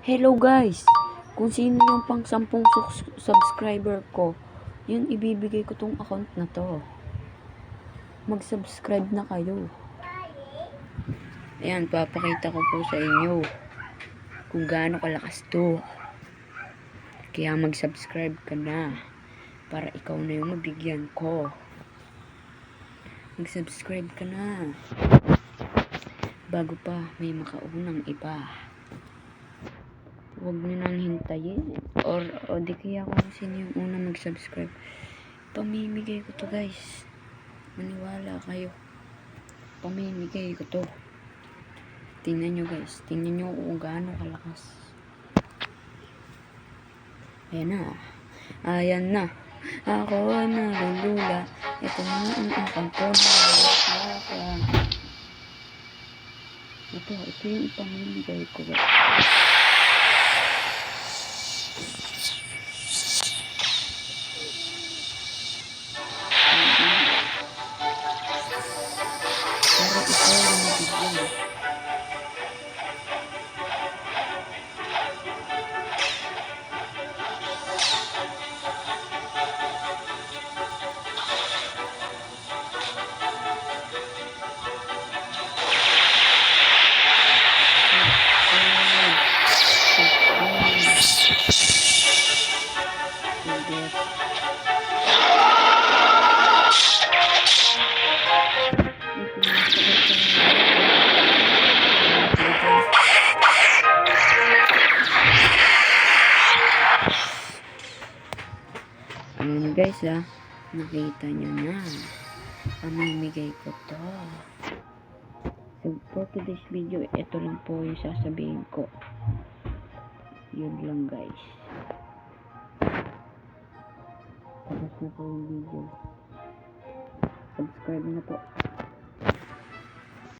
Hello guys! Kung sino yung pang 10 subscriber ko, yun ibibigay ko tong account na to. Mag-subscribe na kayo. Ayan, papakita ko po sa inyo kung gaano kalakas to. Kaya mag-subscribe ka na para ikaw na yung mabigyan ko. Mag-subscribe ka na bago pa may makaunang iba. Huwag nyo nang hintayin. O di kaya kung sino yung una mag-subscribe. Pamimigay ko to guys. Maniwala kayo. Pamimigay ko to. Tingnan nyo guys. Tingnan nyo kung gaano kalakas. Ayan na. Ayan na. Ako na lulula. Ito na ang akang pamimigay. Ito yung pamimigay ko guys. Para ikaw yung mabigyan. Ayan guys nakita nyo na pamimigay ko to. So for today's video, ito lang po yung sasabihin ko. Yun lang guys. Tapos na po yung video. Subscribe na po.